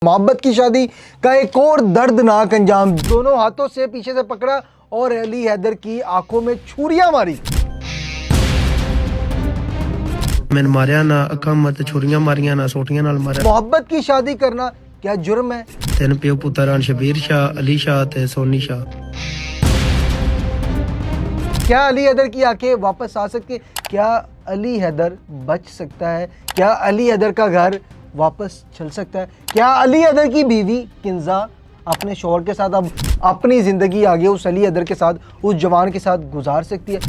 मोहब्बत की शादी का एक और दर्दनाक अंजाम, दोनों हाथों से पीछे से पकड़ा और अली हैदर की आंखों में छुरियां मारी। मैंने मारिया ना अखा मत छुरियां मारियां ना सोटियां नाल मारिया। मोहब्बत की शादी करना क्या जुर्म है? तीन प्यो पुत्र शबीर शाह, अली शाह ते सोनी शाह। क्या अली हैदर की आंखें वापस आ सकती है? क्या अली हैदर बच सकता है? क्या अली हैदर का घर वापस चल सकता है? क्या अली हैदर की बीवी किंजा अपने शौहर के साथ अब अपनी ज़िंदगी आगे उस अली हैदर के साथ, उस जवान के साथ गुजार सकती है?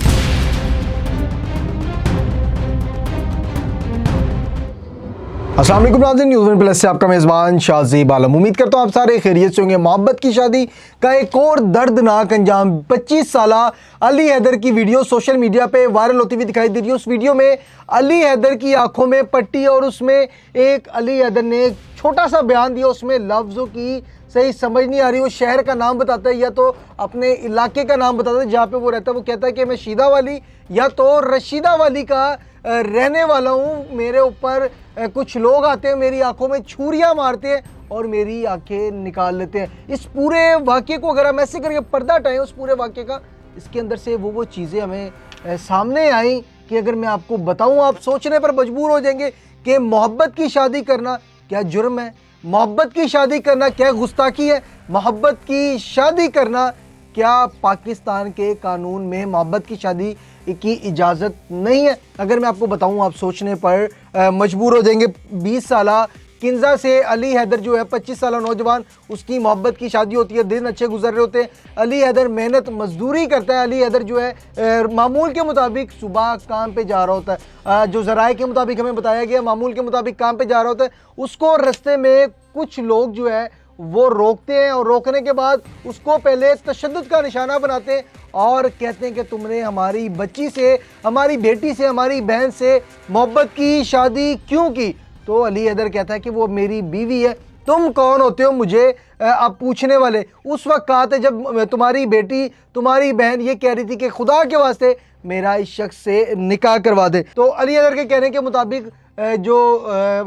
अस्सलाम वालेकुम नाज़रीन, न्यूज़ वन प्लस से आपका मेज़बान शाहज़ेब आलम। उम्मीद करता हूँ आप सारे खैरियत से होंगे। मोहब्बत की शादी का एक और दर्दनाक अंजाम, 25 साला अली हैदर की वीडियो सोशल मीडिया पे वायरल होती हुई दिखाई दे रही है। उस वीडियो में अली हैदर की आंखों में पट्टी और उसमें एक अली हैदर ने एक छोटा सा बयान दिया, उसमें लफ्ज़ों की सही समझ नहीं आ रही। वो शहर का नाम बताता है या तो अपने इलाके का नाम बताता है जहाँ पे वो रहता है। वो कहता है कि मैं शीदा वाली या तो रशीदा वाली का रहने वाला हूँ। मेरे ऊपर कुछ लोग आते हैं, मेरी आंखों में छुरियां मारते हैं और मेरी आंखें निकाल लेते हैं। इस पूरे वाक़े को अगर हम ऐसे करके पर्दा हटाएं उस पूरे वाक़े का, इसके अंदर से वो चीज़ें हमें सामने आई कि अगर मैं आपको बताऊं आप सोचने पर मजबूर हो जाएंगे कि मोहब्बत की शादी करना क्या जुर्म है? मोहब्बत की शादी करना क्या गुस्ताखी है? मोहब्बत की शादी करना क्या पाकिस्तान के कानून में मोहब्बत की शादी की इजाज़त नहीं है? अगर मैं आपको बताऊं आप सोचने पर मजबूर हो जाएंगे। 20 साला किंजा से अली हैदर जो है 25 साला नौजवान, उसकी मोहब्बत की शादी होती है, दिन अच्छे गुजर रहे होते हैं। अली हैदर मेहनत मजदूरी करता है। अली हैदर जो है मामूल के मुताबिक सुबह काम पे जा रहा होता है, जो ज़राए के मुताबिक हमें बताया गया मामूल के मुताबिक काम पे जा रहा होता है। उसको रास्ते में कुछ लोग जो है वो रोकते हैं और रोकने के बाद उसको पहले तशद्दुद का निशाना बनाते हैं और कहते हैं कि तुमने हमारी बच्ची से, हमारी बेटी से, हमारी बहन से मोहब्बत की शादी क्यों की? तो अली हैदर कहता है कि वो मेरी बीवी है। तुम कौन होते हो मुझे अब पूछने वाले? उस वक्त कहा था जब तुम्हारी बेटी, तुम्हारी बहन ये कह रही थी कि खुदा के वास्ते मेरा इस शख्स से निकाह करवा दे। तो अली हैदर के कहने के मुताबिक जो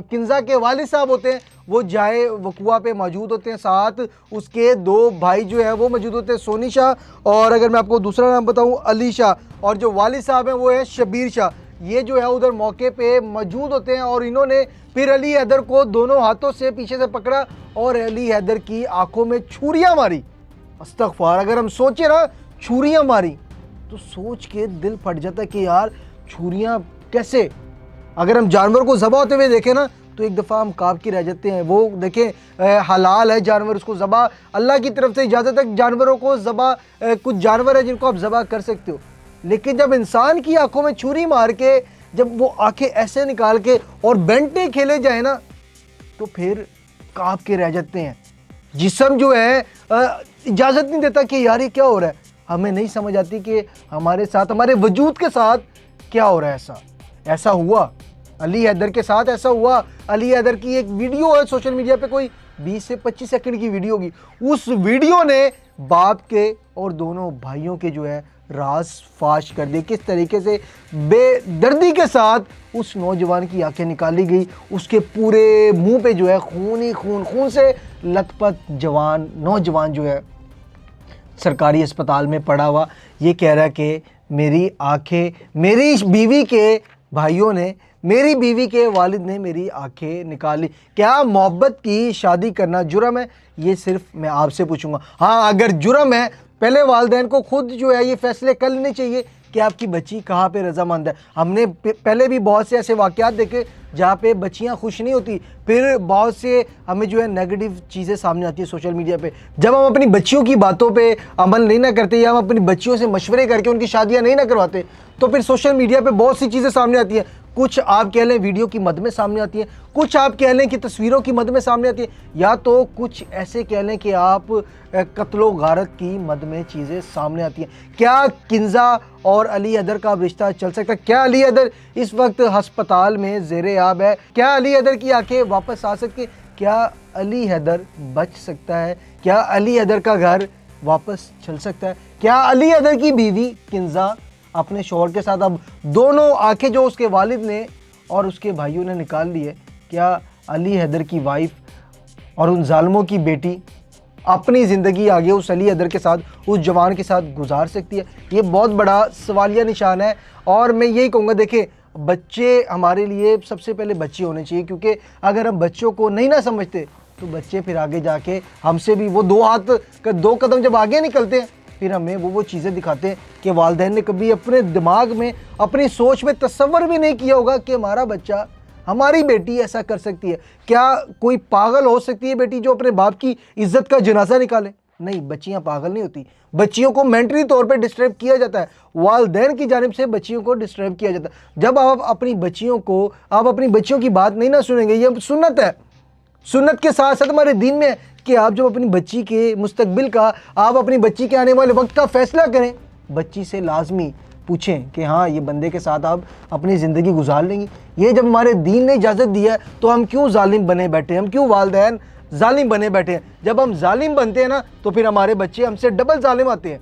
किंजा के वालिद साहब होते हैं वो जाए वकुआ पे मौजूद होते हैं, साथ उसके दो भाई जो है वो मौजूद होते हैं, सोनी शाह और अगर मैं आपको दूसरा नाम बताऊं अली शाह, और जो वालिद साहब हैं वो है शबीर शाह। ये जो है उधर मौके पे मौजूद होते हैं और इन्होंने फिर अली हैदर को दोनों हाथों से पीछे से पकड़ा और अली हैदर की आंखों में छुरियां मारी। अस्तगफार, अगर हम सोचे ना छुरियां मारी तो सोच के दिल फट जाता है कि यार छुरियां कैसे? अगर हम जानवर को ज़बह होते हुए देखें ना तो एक दफ़ा हम काब की रह जाते हैं। वो देखें हलाल है जानवर, उसको ज़बह अल्लाह की तरफ से इजाज़त है जानवरों को ज़बह, कुछ जानवर है जिनको आप ज़बह कर सकते हो। लेकिन जब इंसान की आंखों में छुरी मार के जब वो आंखें ऐसे निकाल के और बेंटे खेले जाए ना तो फिर काब के रह जाते हैं। जिस्म जो है इजाज़त नहीं देता कि यार ये क्या हो रहा है। हमें नहीं समझ आती कि हमारे साथ, हमारे वजूद के साथ क्या हो रहा है। ऐसा हुआ अली हैदर के साथ, ऐसा हुआ। अली हैदर की एक वीडियो है सोशल मीडिया पे, कोई 20 से 25 सेकंड की वीडियो होगी। उस वीडियो ने बाप के और दोनों भाइयों के जो है राज फाश कर दिए। किस तरीके से बेदर्दी के साथ उस नौजवान की आंखें निकाली गई, उसके पूरे मुंह पे जो है खून ही खून, खून से लथपथ जवान नौजवान जो है सरकारी अस्पताल में पड़ा हुआ। ये कह रहा है कि मेरी आंखें, मेरी बीवी के भाइयों ने, मेरी बीवी के वालिद ने मेरी आंखें निकाली। क्या मोहब्बत की शादी करना जुर्म है? ये सिर्फ मैं आपसे पूछूंगा। हाँ, अगर जुर्म है पहले वालिदैन को खुद जो है ये फैसले कर लेने चाहिए कि आपकी बच्ची कहाँ पे रजामंद है। हमने पहले भी बहुत से ऐसे वाक़यात देखे जहाँ पे बच्चियाँ खुश नहीं होती, फिर बहुत से हमें जो है नेगेटिव चीज़ें सामने आती है सोशल मीडिया पे। जब हम अपनी बच्चियों की बातों पे अमल नहीं ना करते या हम अपनी बच्चियों से मशवरे करके उनकी शादियाँ नहीं ना करवाते तो फिर सोशल मीडिया पे बहुत सी चीज़ें सामने आती हैं। कुछ आप कह लें वीडियो की मद में सामने आती है, कुछ आप कह लें कि तस्वीरों की मद में सामने आती है, या तो कुछ ऐसे कह लें कि आप कत्लो गारत की मद में चीज़ें सामने आती हैं। क्या किंजा और अली हैदर का रिश्ता चल सकता है? क्या अली हैदर इस वक्त अस्पताल में ज़ेरे आब है? क्या अली हैदर की आंखें वापस आ सकती? क्या अली हैदर बच सकता है? क्या अली हैदर का घर वापस चल सकता है? क्या अली हैदर की बीवी किंजा अपने शौहर के साथ अब दोनों आंखें जो उसके वालिद ने और उसके भाइयों ने निकाल ली है, क्या अली हैदर की वाइफ और उन जालिमों की बेटी अपनी ज़िंदगी आगे उस अली हैदर के साथ, उस जवान के साथ गुजार सकती है? ये बहुत बड़ा सवालिया निशान है। और मैं यही कहूँगा, देखिए बच्चे हमारे लिए सबसे पहले बच्चे होने चाहिए, क्योंकि अगर हम बच्चों को नहीं ना समझते तो बच्चे फिर आगे जाके हमसे भी वो दो कदम जब आगे निकलते हैं, फिर हमें वो चीज़ें दिखाते हैं कि वालिदैन ने कभी अपने दिमाग में, अपनी सोच में तसव्वुर भी नहीं किया होगा कि हमारा बच्चा, हमारी बेटी ऐसा कर सकती है। क्या कोई पागल हो सकती है बेटी जो अपने बाप की इज्जत का जनाजा निकाले? नहीं, बच्चियां पागल नहीं होती। बच्चियों को मेंटली तौर पे डिस्टर्ब किया जाता है, वालिदैन की जानिब से बच्चियों को डिस्टर्ब किया जाता है। जब आप अपनी बच्चियों की बात नहीं ना सुनेंगे, ये सुन्नत है, सुन्नत के साथ साथ हमारे दीन में है कि आप जब अपनी बच्ची के मुस्तकबिल का, आप अपनी बच्ची के आने वाले वक्त का फैसला करें, बच्ची से लाजमी पूछें कि हाँ ये बंदे के साथ आप अपनी ज़िंदगी गुजार लेंगी। ये जब हमारे दीन ने इजाज़त दी है तो हम क्यों जालिम बने बैठे हैं? हम क्यों वालिदैन जालिम बने बैठे हैं? जब हम जालिम बनते हैं ना तो फिर हमारे बच्चे हमसे डबल जालिम आते हैं।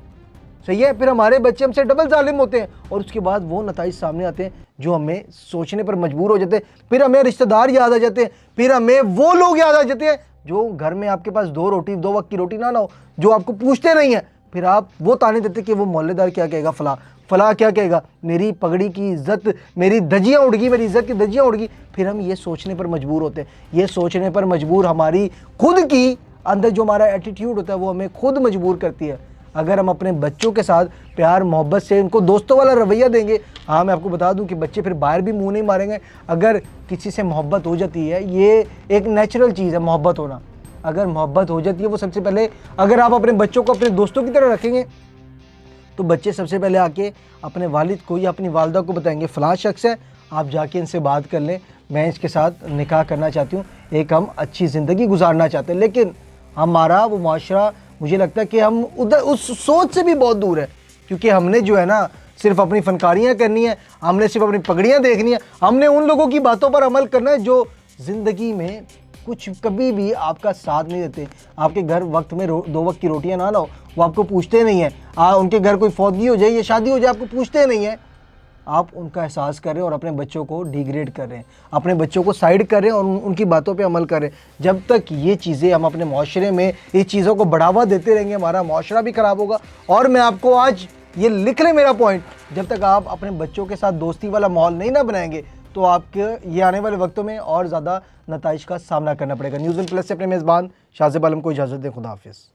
सही है, फिर हमारे बच्चे हमसे डबल जालिम होते हैं और उसके बाद वो नताइज सामने आते हैं जो हमें सोचने पर मजबूर हो जाते हैं। फिर हमें रिश्तेदार याद आ जाते हैं, फिर हमें वो लोग याद आ जाते हैं जो घर में आपके पास दो वक्त की रोटी ना हो, जो आपको पूछते नहीं है। फिर आप वो ताने देते कि वो मोहल्लेदार क्या कहेगा, फला क्या कहेगा, मेरी पगड़ी की इज्जत, मेरी धज्जियाँ उड़ गई, मेरी इज्जत की धज्जियाँ उड़ गई। फिर हम ये सोचने पर मजबूर होते हैं। ये सोचने पर मजबूर हमारी खुद की अंदर जो हमारा एटीट्यूड होता है वो हमें खुद मजबूर करती है। अगर हम अपने बच्चों के साथ प्यार मोहब्बत से उनको दोस्तों वाला रवैया देंगे, हाँ मैं आपको बता दूं कि बच्चे फिर बाहर भी मुंह नहीं मारेंगे। अगर किसी से मोहब्बत हो जाती है, ये एक नेचुरल चीज़ है मोहब्बत होना। अगर मोहब्बत हो जाती है, वो सबसे पहले, अगर आप अपने बच्चों को अपने दोस्तों की तरह रखेंगे तो बच्चे सबसे पहले आके अपने वालिद को या अपनी वालदा को बताएंगे फ़लाँ शख्स है, आप जाके इनसे बात कर लें, मैं इसके साथ निकाह करना चाहती हूँ, एक हम अच्छी ज़िंदगी गुजारना चाहते हैं। लेकिन हमारा वो माशरा, मुझे लगता है कि हम उधर उस सोच से भी बहुत दूर है, क्योंकि हमने जो है ना सिर्फ अपनी फनकारियाँ करनी है, हमने सिर्फ अपनी पगड़ियाँ देखनी है, हमने उन लोगों की बातों पर अमल करना है जो ज़िंदगी में कुछ कभी भी आपका साथ नहीं देते। आपके घर वक्त में दो वक्त की रोटियां ना लाओ, वो आपको पूछते नहीं हैं। उनके घर कोई फौतगी हो जाए या शादी हो जाए, आपको पूछते नहीं हैं। आप उनका एहसास कर रहे हैं और अपने बच्चों को डिग्रेड कर रहे हैं, अपने बच्चों को साइड कर रहे हैं और उनकी बातों पे अमल कर रहे हैं। जब तक ये चीज़ें हम अपने माशरे में इस चीज़ों को बढ़ावा देते रहेंगे, हमारा माशरा भी ख़राब होगा। और मैं आपको आज ये लिख लें मेरा पॉइंट, जब तक आप अपने बच्चों के साथ दोस्ती वाला माहौल नहीं ना बनाएंगे तो आपके ये आने वाले वक्तों में और ज़्यादा नताइज का सामना करना पड़ेगा। न्यूज़ 1+ से अपने मेज़बान शाहज़ेब आलम को इजाज़त दें। खुदा हाफिज़।